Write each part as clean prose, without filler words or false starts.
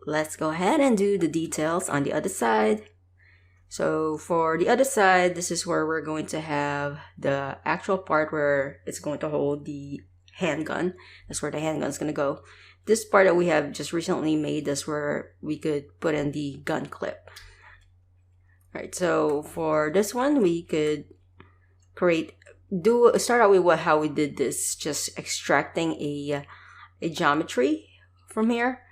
let's go ahead and do the details on the other side. So for the other side, this is where we're going to have the actual part where it's going to hold the handgun. That's where the handgun's going to go. This part that we have just recently made is where we could put in the gun clip. Alright, so for this one, we could start out with how we did this, just extracting a geometry from here.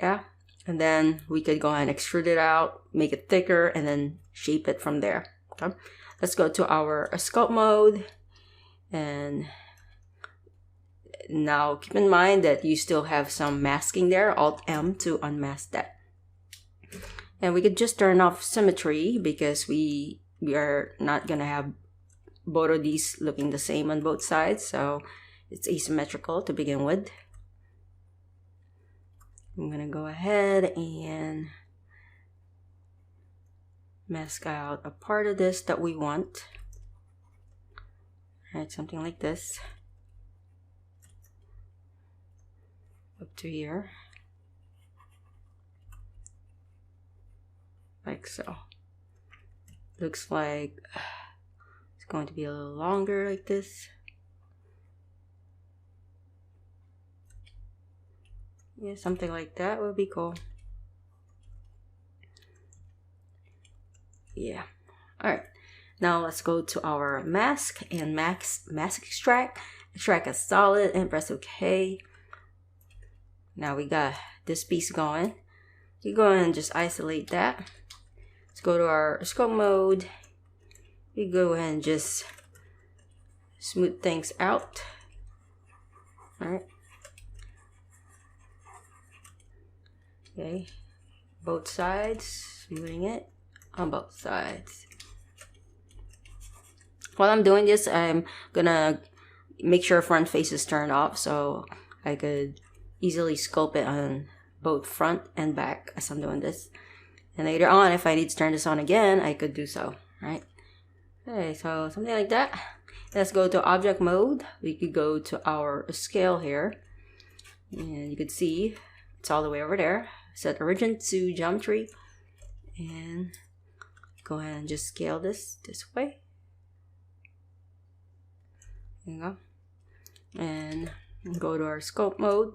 Yeah. And then we could go ahead and extrude it out, make it thicker, and then shape it from there. Okay. Let's go to our sculpt mode. And now keep in mind that you still have some masking there. Alt-M to unmask that. And we could just turn off symmetry because we are not going to have both of these looking the same on both sides. So it's asymmetrical to begin with. I'm going to go ahead and mask out a part of this that we want. Alright, something like this. Up to here. Like so. Looks like it's going to be a little longer like this. Yeah, something like that would be cool. Yeah. Alright. Now let's go to our mask and mask extract. Extract as solid and press OK. Now we got this piece going. You go ahead and just isolate that. Let's go to our sculpt mode. We go ahead and just smooth things out. Alright. Okay, both sides, smoothing it on both sides. While I'm doing this, I'm gonna make sure front face is turned off so I could easily sculpt it on both front and back as I'm doing this. And later on, if I need to turn this on again, I could do so, right? Okay, so something like that. Let's go to object mode. We could go to our scale here. And you could see it's all the way over there. Set origin to geometry and go ahead and just scale this way. There you go. And go to our sculpt mode.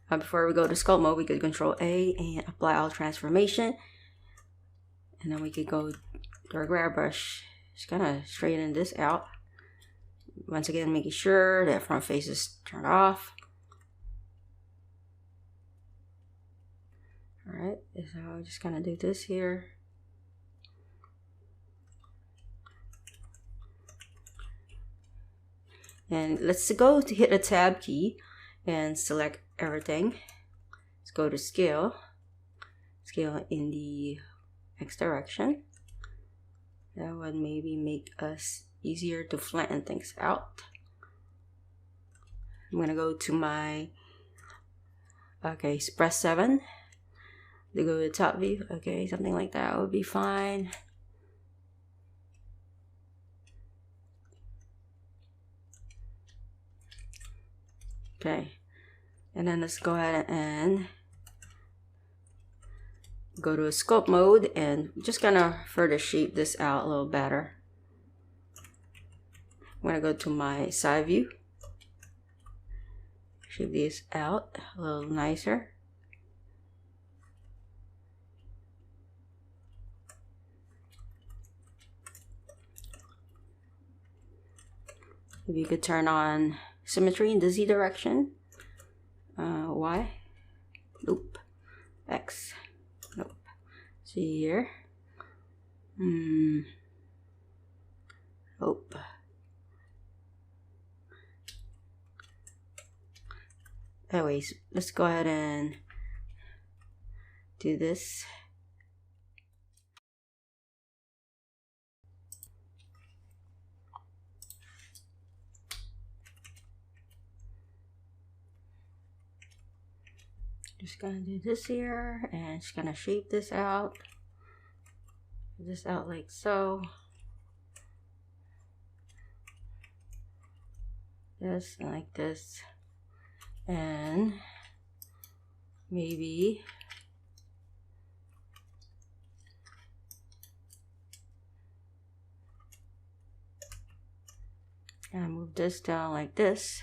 Before we go to sculpt mode, we could Control A and apply all transformation. And then we could go to our grab brush. Just kind of straighten this out. Once again, making sure that front face is turned off. Alright, so I'm just gonna do this here. And let's go to hit the tab key and select everything. Let's go to scale. Scale in the X direction. That would maybe make us easier to flatten things out. I'm gonna go to my press 7. To go to top view, okay, something like that would be fine. Okay, and then let's go ahead and go to a sculpt mode and just gonna further shape this out a little better. I'm gonna go to my side view, shape this out a little nicer. If you could turn on symmetry in the Z direction. Y. Nope. X. Nope. See here. Nope. Anyways, let's go ahead and do this. Just gonna do this here and just gonna shape this out. This out like so. This and like this. And maybe and move this down like this.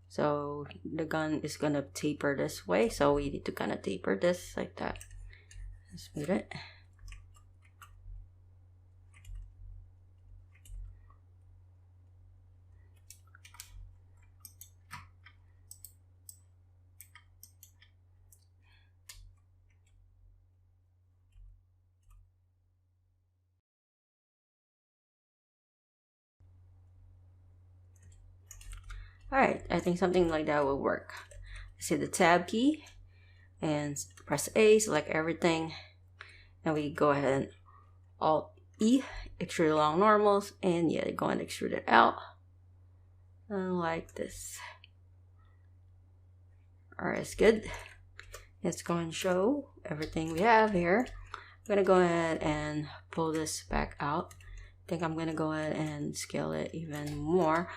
So the gun is gonna taper this way, so we need to kind of taper this like that. Smooth it. Alright, I think something like that will work. See the tab key and press A, select everything, and we go ahead and Alt E, extrude along normals, and yeah, go and extrude it out like this. Alright, it's good. Let's go and show everything we have here. I'm gonna go ahead and pull this back out. I think I'm gonna go ahead and scale it even more.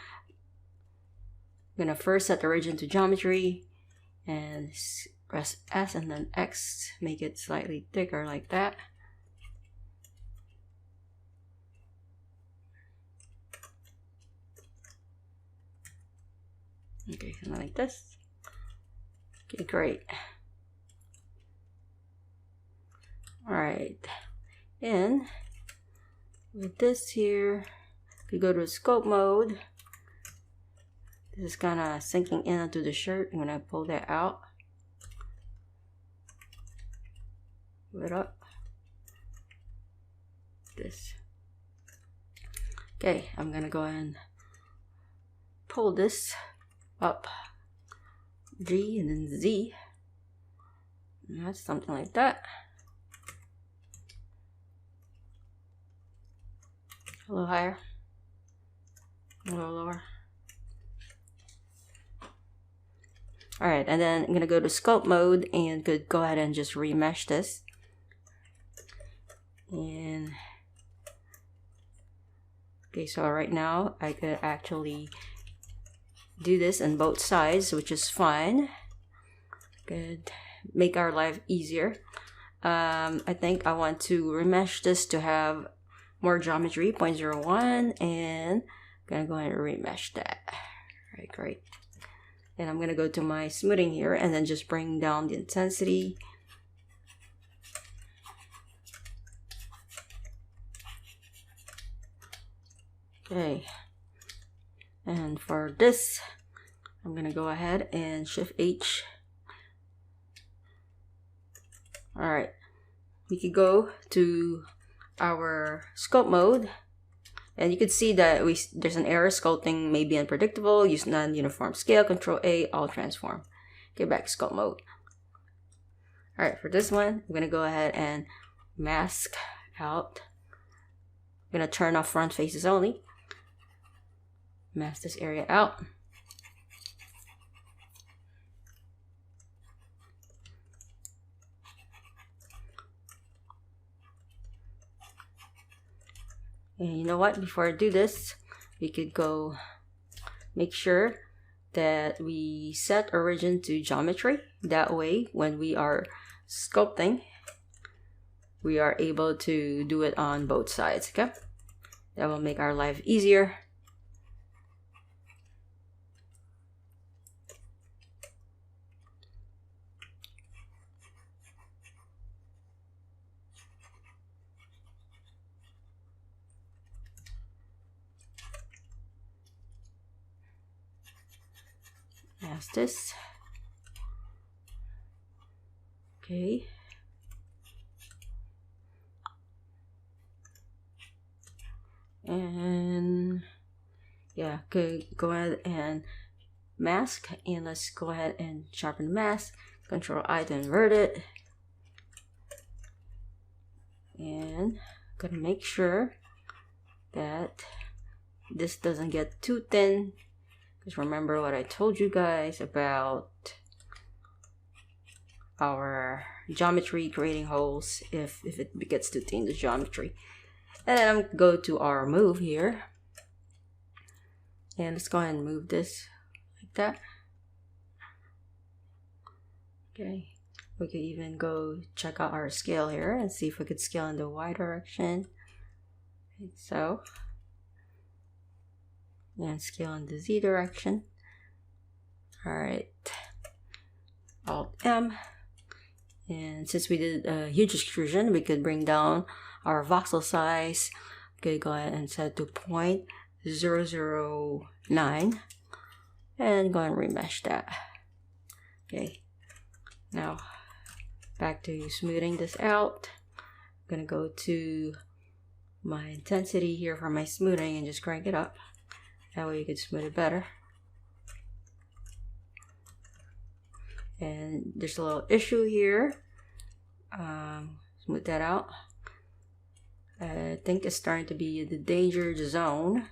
I'm gonna first set the origin to geometry and press S and then X, make it slightly thicker like that. Okay, something like this. Okay, great. Alright, and with this here, we go to scope mode. This is kind of sinking into the shirt. I'm gonna pull that out. Move it up. This. Okay, I'm gonna go ahead and pull this up. G and then Z. And that's something like that. A little higher. A little lower. Alright, and then I'm gonna go to sculpt mode and could go ahead and just remesh this. And okay, so right now I could actually do this on both sides, which is fine. Could make our life easier. I think I want to remesh this to have more geometry, 0.01, and I'm gonna go ahead and remesh that. Alright, great. And I'm gonna go to my smoothing here and then just bring down the intensity. Okay. And for this, I'm gonna go ahead and Shift H. Alright. We could go to our sculpt mode. And you can see that there's an error, sculpting may be unpredictable, use non-uniform scale, Control A, all transform. Get back to sculpt mode. Alright, for this one, I'm gonna go ahead and mask out. I'm gonna turn off front faces only. Mask this area out. And you know what, before I do this, we could go make sure that we set origin to geometry. That way, when we are sculpting, we are able to do it on both sides, okay? That will make our life easier. As this. Okay. And yeah, okay, go ahead and mask, and let's go ahead and sharpen the mask. Control I to invert it. And gonna make sure that this doesn't get too thin. Just remember what I told you guys about our geometry creating holes if it gets too thin, the geometry. And then I'm gonna go to our move here. And let's go ahead and move this like that. Okay. We could even go check out our scale here and see if we could scale in the Y direction. Like so. And scale in the Z direction. Alright. Alt M. And since we did a huge extrusion, we could bring down our voxel size. We could go ahead and set to 0.009. And go ahead and remesh that. Okay. Now, back to smoothing this out. I'm gonna go to my intensity here for my smoothing and just crank it up. That way you can smooth it better. And there's a little issue here. Smooth that out. I think it's starting to be the danger zone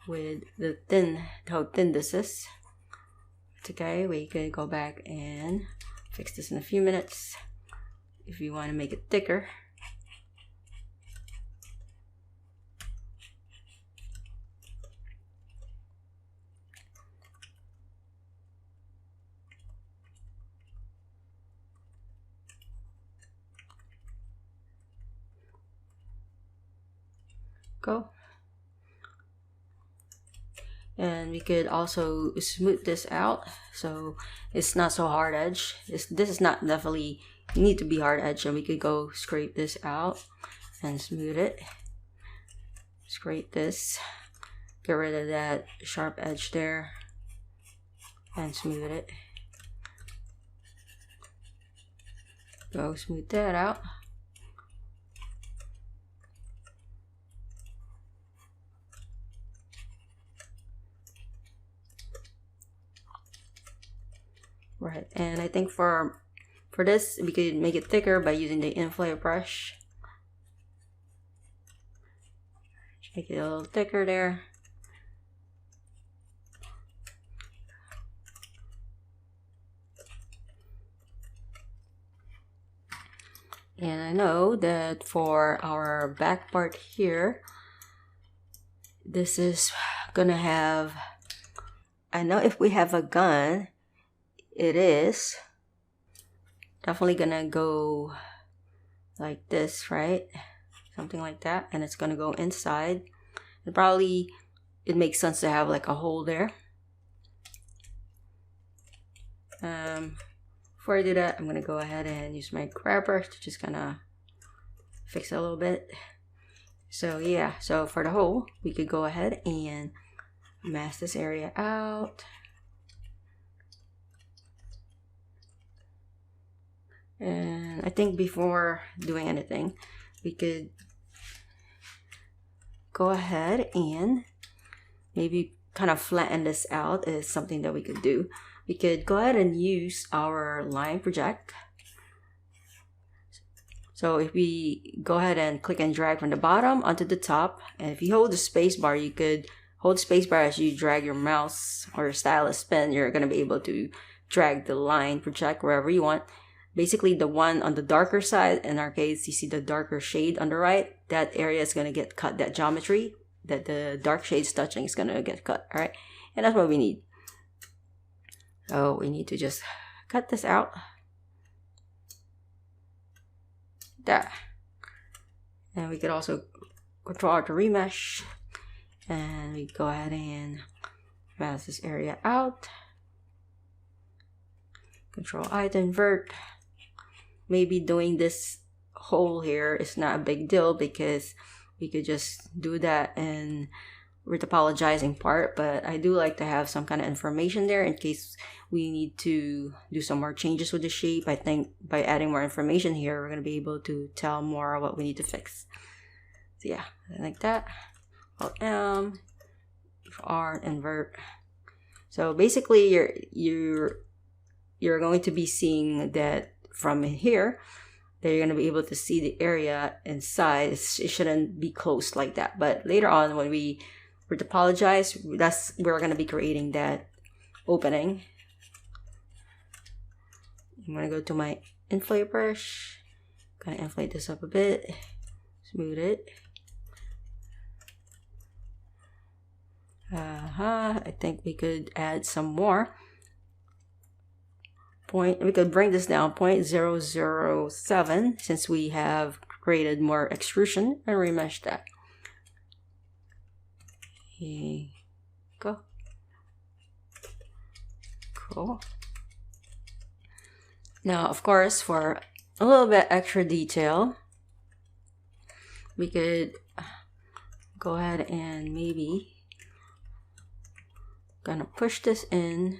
with how thin this is. It's okay, we can go back and fix this in a few minutes if you want to make it thicker. Go. And we could also smooth this out so it's not so hard edge. This is not definitely, you need to be hard edge, and we could go scrape this out and smooth it. Scrape this, get rid of that sharp edge there, and smooth it. Go smooth that out. Right, and I think for this, we could make it thicker by using the inflate brush. Make it a little thicker there. And I know that for our back part here, this is gonna have, I know if we have a gun, it is definitely gonna go like this, right? Something like that, and it's gonna go inside. And probably it makes sense to have like a hole there. Before I do that, I'm gonna go ahead and use my grab brush to just kind of fix it a little bit. So yeah, so for the hole, we could go ahead and mask this area out. And I think before doing anything, we could go ahead and maybe kind of flatten this out is something that we could do. We could go ahead and use our line project. So if we go ahead and click and drag from the bottom onto the top, and if you hold the space bar, you could hold the space bar as you drag your mouse or your stylus pen. You're going to be able to drag the line project wherever you want. Basically, the one on the darker side, in our case, you see the darker shade on the right, that area is going to get cut. That geometry that the dark shades touching is going to get cut, all right? And that's what we need. So we need to just cut this out. There. And we could also control Alt to remesh. And we go ahead and mask this area out. Control I to invert. Maybe doing this hole here is not a big deal because we could just do that and with the apologizing part, but I do like to have some kind of information there in case we need to do some more changes with the shape. I think by adding more information here, we're going to be able to tell more what we need to fix. So yeah, like that. Alt M, R, invert. So basically you're going to be seeing that from here, that you're going to be able to see the area inside. It shouldn't be closed like that. But later on, when we topologize, we're going to be creating that opening. I'm going to go to my inflate brush. Going to inflate this up a bit. Smooth it. I think we could add some more we could bring this down 0.007 since we have created more extrusion, and remesh that. Here you go. Cool. Now, of course, for a little bit extra detail, we could go ahead and maybe gonna push this in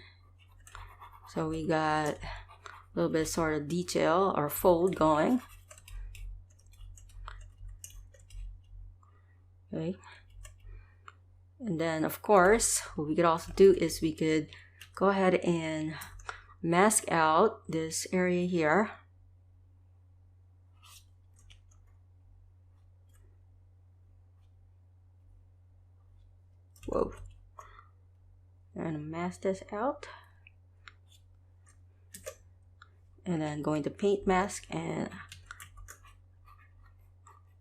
so we got a little bit sort of detail or fold going. Okay. And then, of course, what we could also do is we could go ahead and mask out this area here. Whoa. And mask this out. And then going to paint mask and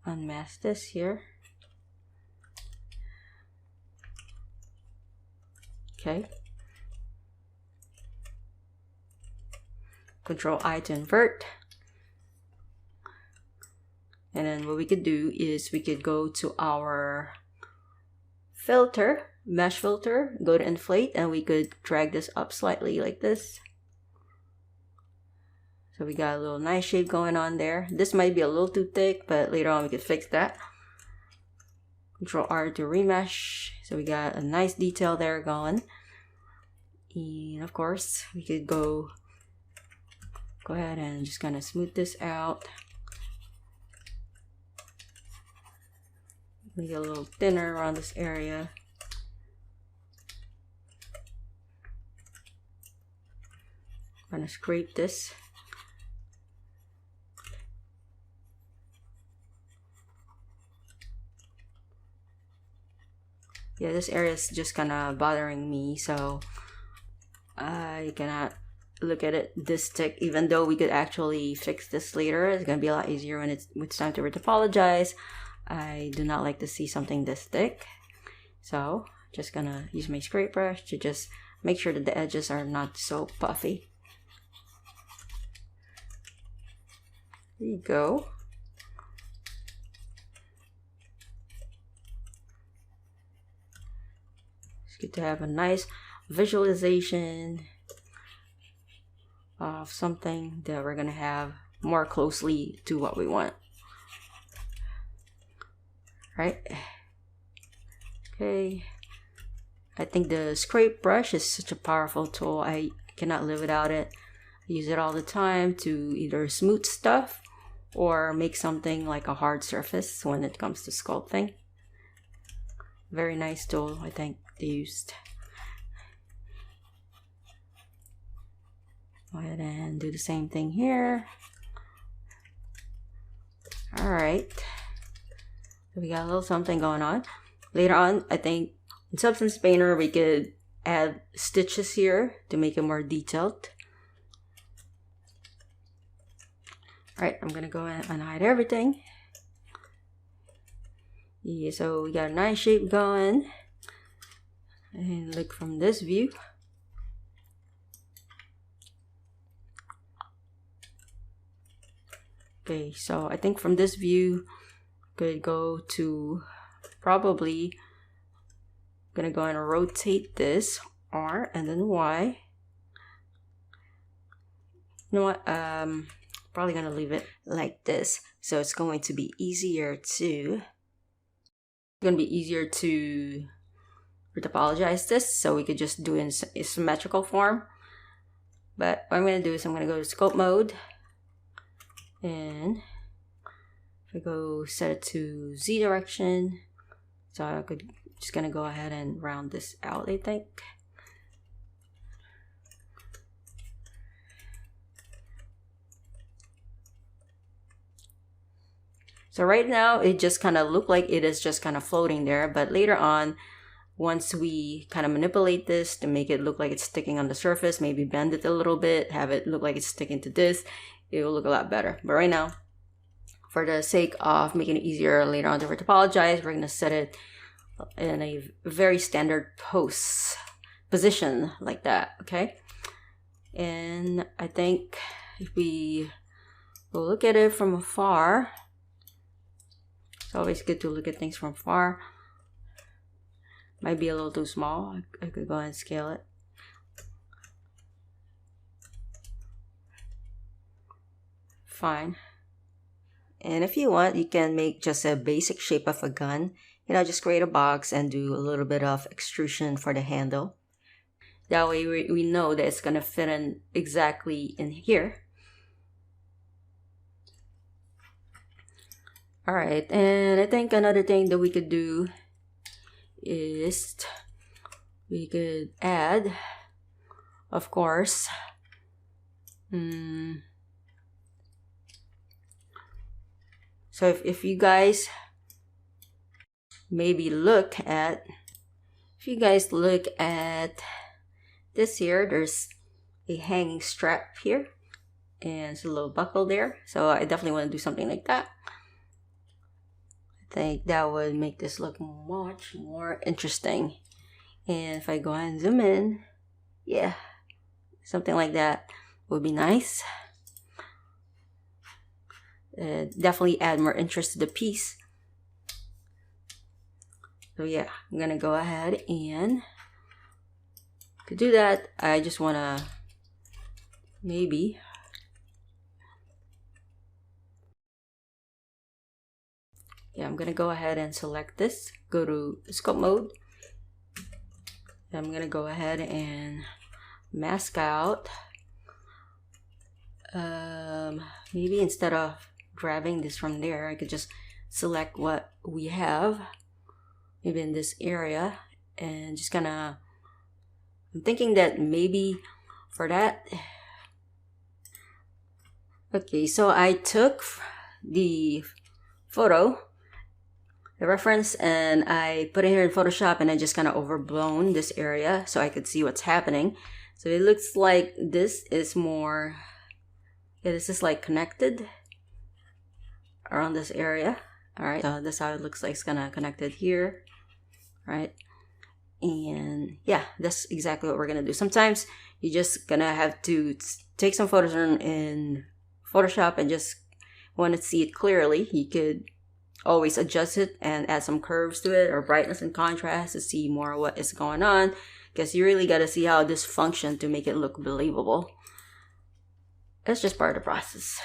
unmask this here. Okay. Control I to invert. And then what we could do is we could go to our filter, mesh filter, go to inflate, and we could drag this up slightly like this. So we got a little nice shape going on there. This might be a little too thick, but later on we could fix that. Control R to remesh. So we got a nice detail there going. And of course, we could go ahead and just kind of smooth this out. Make it a little thinner around this area. I'm gonna scrape this. Yeah, this area is just kind of bothering me, so I cannot look at it this thick, even though we could actually fix this later. It's gonna be a lot easier when it's time to retopologize. I do not like to see something this thick, so just gonna use my scrape brush to just make sure that the edges are not so puffy. There you go. It's good to have a nice visualization of something that we're gonna have more closely to what we want. Right? Okay. I think the scrape brush is such a powerful tool. I cannot live without it. I use it all the time to either smooth stuff or make something like a hard surface when it comes to sculpting. Very nice tool, I think, they used. Go ahead and do the same thing here. Alright. So we got a little something going on. Later on, I think in Substance Painter, we could add stitches here to make it more detailed. Alright, I'm gonna go ahead and hide everything. Yeah, so we got a nice shape going. And look from this view. Okay, so I think from this view, could go to probably gonna go and rotate this R and then Y. You know what? Probably gonna leave it like this, so it's going to be easier to retopologize this, so we could just do it in a symmetrical form. But what I'm gonna do is I'm gonna go to scope mode, and if I go set it to Z direction, so I could just gonna go ahead and round this out, I think. So right now it just kind of look like it is just kind of floating there, but later on, once we kind of manipulate this to make it look like it's sticking on the surface, maybe bend it a little bit, have it look like it's sticking to this, it will look a lot better. But right now, for the sake of making it easier later on to retopologize, we're going to set it in a very standard pose position like that, okay? And I think if we will look at it from afar, it's always good to look at things from far. Might be a little too small. I could go ahead and scale it. Fine. And if you want, you can make just a basic shape of a gun. You know, just create a box and do a little bit of extrusion for the handle. That way we know that it's going to fit in exactly in here. Alright, and I think another thing that we could do is we could add, of course, so if you guys maybe look at, this here, there's a hanging strap here and it's a little buckle there, so I definitely want to do something like that. I think that would make this look much more interesting. And if I go ahead and zoom in, yeah, something like that would be nice. Definitely add more interest to the piece. So yeah, I'm gonna go ahead and to do that, I just wanna maybe I'm gonna go ahead and select this, go to scope mode. I'm gonna go ahead and mask out. Maybe instead of grabbing this from there, I could just select what we have, maybe in this area, and just gonna, I'm thinking that maybe for that, okay, so I took the photo, the reference, and I put it here in Photoshop, and I just kind of overblown this area so I could see what's happening. So it looks like this is more, yeah, this is like connected around this area. All right, so this is how it looks like. It's kind of connected here, right? And yeah, that's exactly what we're gonna do. Sometimes you're just gonna have to take some photos in Photoshop and just want to see it clearly. You could always adjust it and add some curves to it or brightness and contrast to see more what is going on, because you really got to see how this functions to make it look believable. That's just part of the process.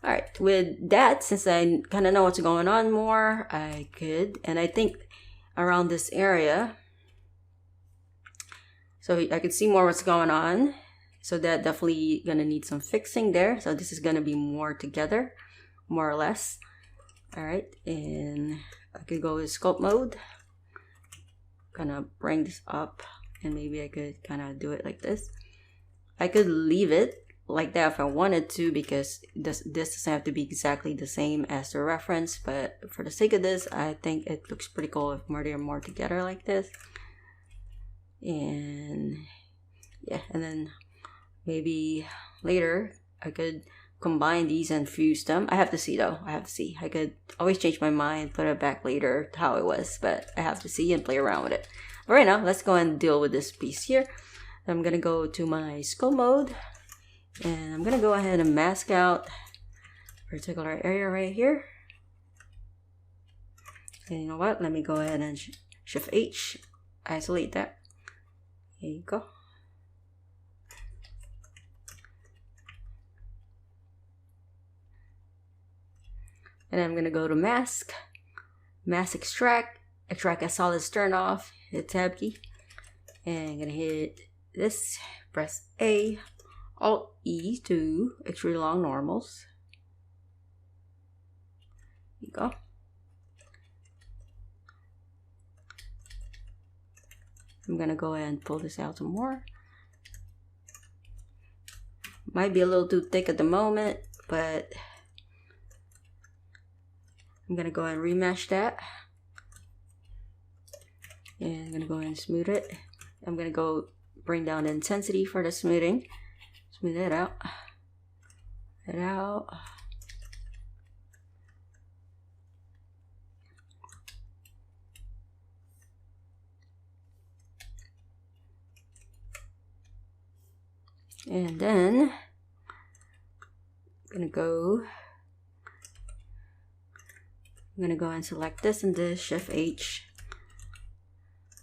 All right, with that, since I kind of know what's going on more, I could, and I think around this area, so I could see more what's going on. So that definitely gonna need some fixing there. So this is gonna be more together, more or less. All right, and I could go with scope mode. Kind of bring this up, and maybe I could kind of do it like this. I could leave it like that if I wanted to, because this doesn't have to be exactly the same as the reference, but for the sake of this, I think it looks pretty cool if they're more together like this. And yeah, and then maybe later I could combine these and fuse them. I have to see though. I could always change my mind, put it back later to how it was, but I have to see and play around with it. But right now, let's go and deal with this piece here. I'm gonna go to my scope mode, and I'm gonna go ahead and mask out a particular area right here. And you know what? Let me go ahead and Shift H, isolate that. Here you go. And I'm gonna go to mask extract as solids turn off, hit tab key, and I'm gonna hit this, press A, Alt E to extrude along normals. There you go. I'm gonna go ahead and pull this out some more. Might be a little too thick at the moment, but I'm gonna go ahead and remesh that. And I'm gonna go ahead and smooth it. I'm gonna go bring down the intensity for the smoothing. Smooth it out. And then I'm gonna go and select this and this, Shift H.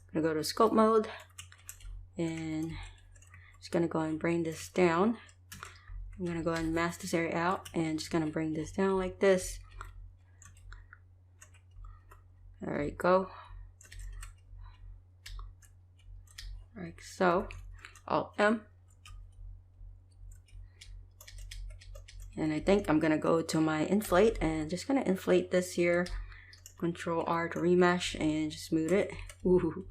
I'm gonna go to scope mode and just gonna go and bring this down. I'm gonna go and mask this area out and just gonna bring this down like this. There you go. Like so. Alt M. And I think I'm gonna go to my inflate and just gonna inflate this here. Control R to remesh and just smooth it. Ooh,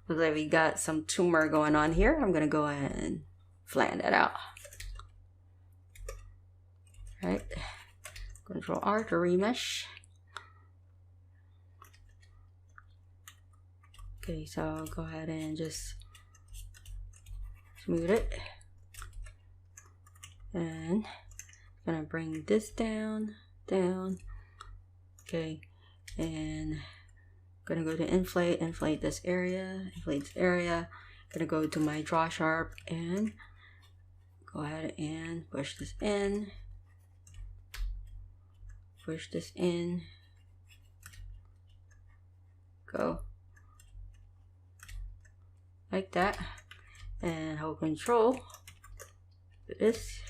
looks like we got some tumor going on here. I'm gonna go ahead and flatten that out. Right. Control R to remesh. Okay, so go ahead and just smooth it. And gonna bring this down. Okay, and gonna go to inflate this area, Gonna go to my draw sharp and go ahead and push this in, go like that, and hold control for this.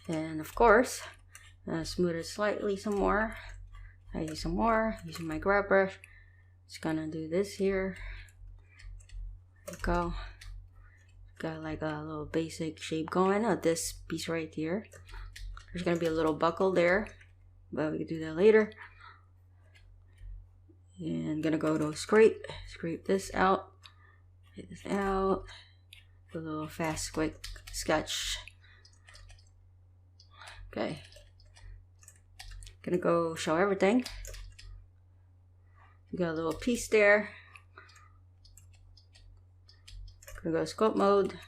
And of course, smooth it slightly some more. I use some more using my grab brush. Just gonna do this here. There you go. Got like a little basic shape going on this piece right here. There's gonna be a little buckle there, but we can do that later. And gonna go to scrape this out, hit this out, do a little fast quick sketch. Okay, gonna go show everything. Got a little piece there. Gonna go scope mode.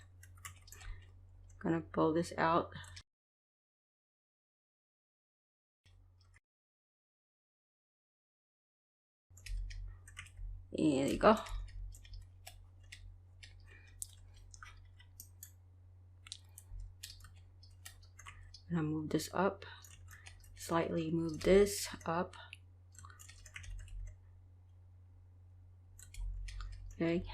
Gonna pull this out. And there you go. Gonna move this up. Slightly move this up. Okay.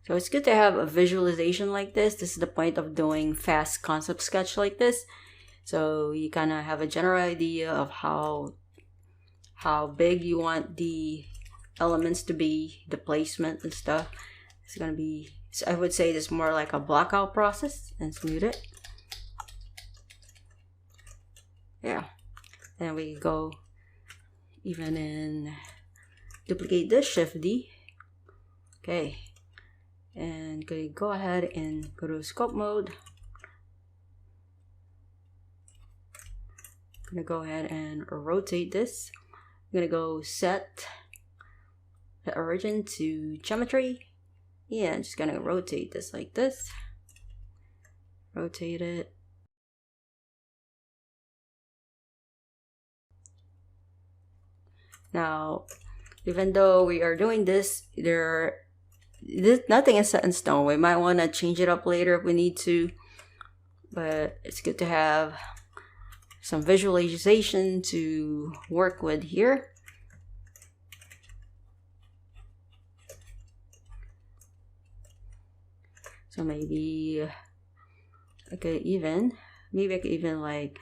So it's good to have a visualization like this. This is the point of doing fast concept sketch like this. So you kind of have a general idea of how big you want the elements to be, the placement and stuff. It's gonna be, I would say this more like a blockout process, and smooth it. Yeah. Then we go even in duplicate this, Shift D. Okay. And go ahead and go to scope mode. I'm gonna go ahead and rotate this. I'm gonna go set the origin to geometry. Yeah, I'm just gonna rotate this like this. Rotate it. Now, even though we are doing this, nothing is set in stone. We might want to change it up later if we need to, but it's good to have some visualization to work with here. So maybe I could even like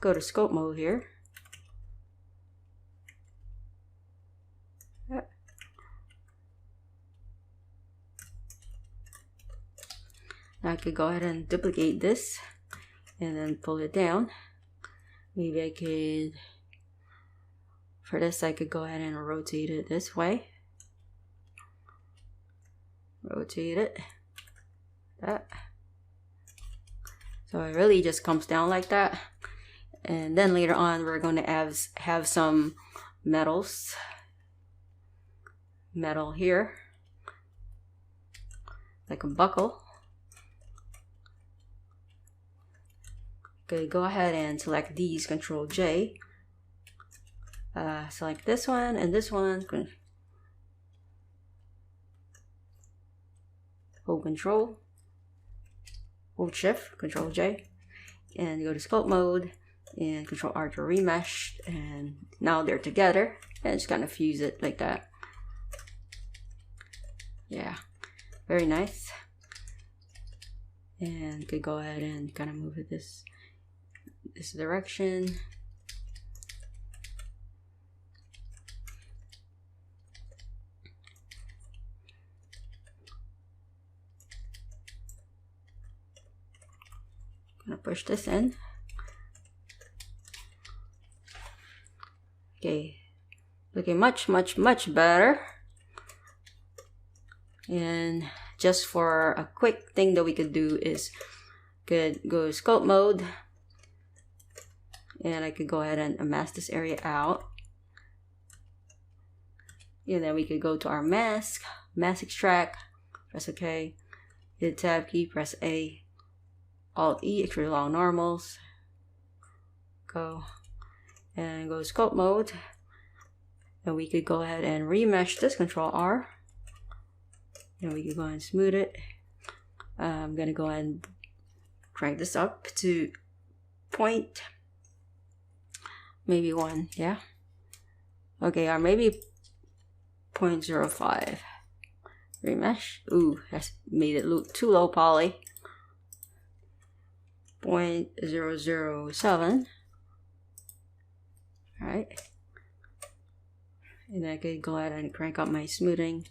go to scope mode here. Now I could go ahead and duplicate this and then pull it down. Maybe I could, for this I could go ahead and rotate it this way. Rotate it. That. So it really just comes down like that. And then later on, we're going to have some metal here, like a buckle. Okay, go ahead and select these, Control J. Select this one and this one. Hold Control, hold Shift, Control J, and go to sculpt mode and Control R to remesh. And now they're together, and just kind of fuse it like that. Yeah, very nice. And could go ahead and kind of move it this direction. Gonna push this in. Okay, looking much better. And just for a quick thing that we could do is could go sculpt mode, and I could go ahead and mask this area out. And then we could go to our mask extract, press OK, hit the tab key, press A, Alt E, extrude along normals, go and go sculpt mode, and we could go ahead and remesh this, Control R, and we could go and smooth it. I'm gonna go ahead and crank this up to point, maybe 1, yeah, okay, or maybe 0.05. Remesh. Ooh, that's made it look too low poly. 0.007. Alright. And I could go ahead and crank up my smoothing.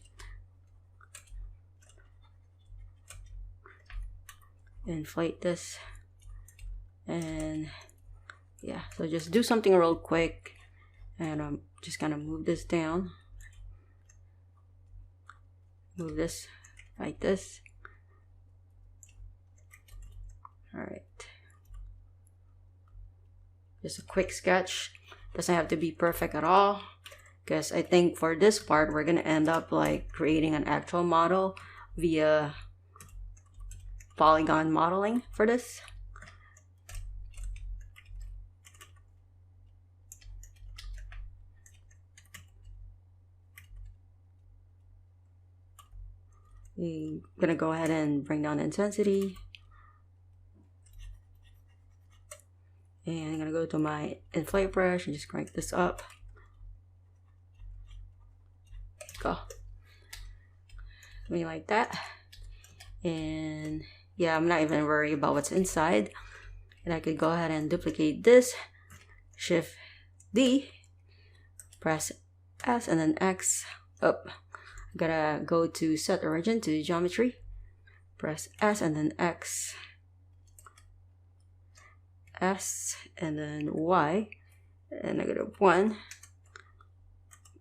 Inflate this. And yeah, so just do something real quick. And I'm just gonna move this down. Move this like this. Alright. Just a quick sketch. Doesn't have to be perfect at all, because I think for this part we're gonna end up like creating an actual model via polygon modeling for this. I'm gonna go ahead and bring down the intensity. And I'm gonna go to my inflate brush and just crank this up. Go. Something like that. And yeah, I'm not even worried about what's inside. And I could go ahead and duplicate this. Shift D. Press S and then X up. I'm gonna go to set origin to geometry. Press S and then X. S and then Y, and -1,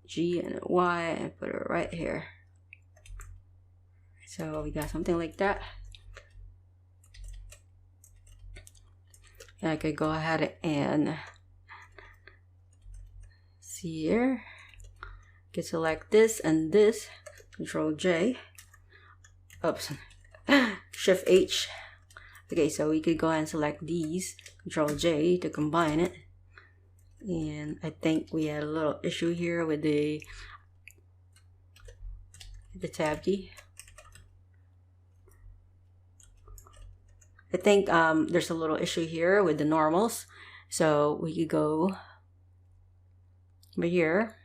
G and Y, and put it right here. So we got something like that. And I could go ahead and see here. Could select this and this, Control J. Oops, Shift H. Okay, so we could go ahead and select these, Control J to combine it. And I think we had a little issue here with the tab key. I think there's a little issue here with the normals. So we could go over here.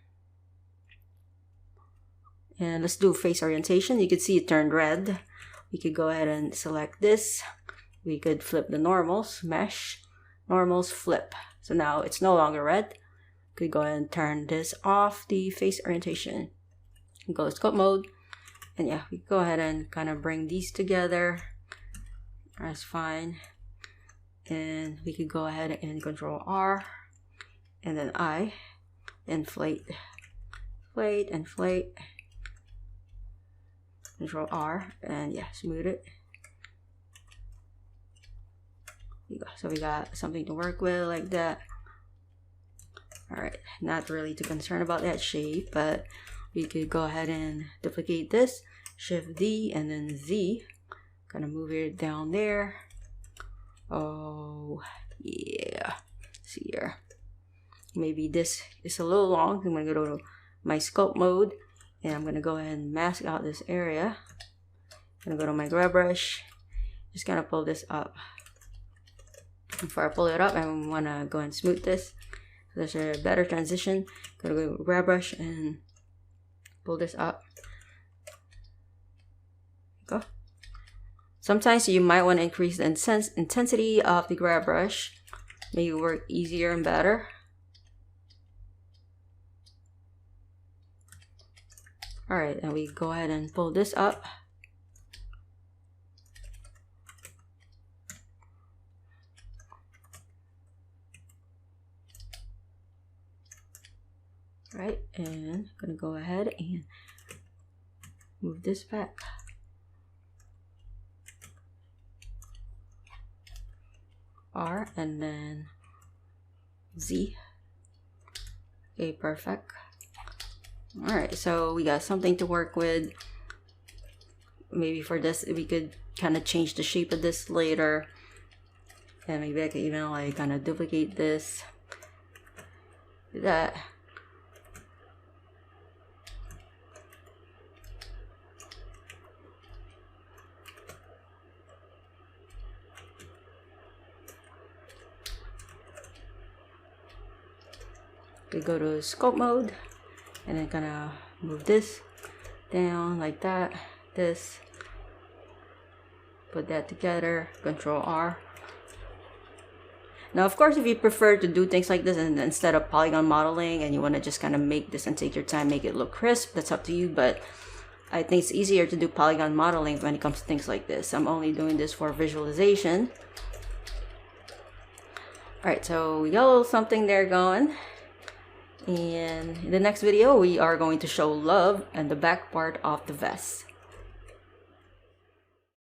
And let's do face orientation. You can see it turned red. We could go ahead and select this. We could flip the normals, mesh, normals, flip. So now it's no longer red. Could go ahead and turn this off, the face orientation. Go to sculpt mode. And yeah, we go ahead and kind of bring these together. That's fine. And we could go ahead and Control R. And then I. Inflate. Inflate, inflate. Control R. And yeah, smooth it. So we got something to work with like that. Alright, not really too concerned about that shape, but we could go ahead and duplicate this, Shift D and then Z. Gonna move it down there. Oh yeah, see here. Maybe this is a little long. I'm gonna go to my sculpt mode and I'm gonna go ahead and mask out this area. I'm gonna go to my grab brush, just gonna pull this up. Before I pull it up, I wanna go and smooth this. There's a better transition. Gonna go grab brush and pull this up. Go. Sometimes you might want to increase the intensity of the grab brush, make it work easier and better. Alright, and we go ahead and pull this up. Right, and I'm gonna go ahead and move this back. R and then Z. Okay, perfect. Alright, so we got something to work with. Maybe for this, we could kind of change the shape of this later. And maybe I could even like kind of duplicate this. Do that. We go to sculpt mode and then gonna move this down like that, this, put that together, Control R. Now of course if you prefer to do things like this and instead of polygon modeling and you want to just kind of make this and take your time, make it look crisp, that's up to you, but I think it's easier to do polygon modeling when it comes to things like this. I'm only doing this for visualization. Alright, so we got a little something there going. And in the next video, we are going to show love and the back part of the vest.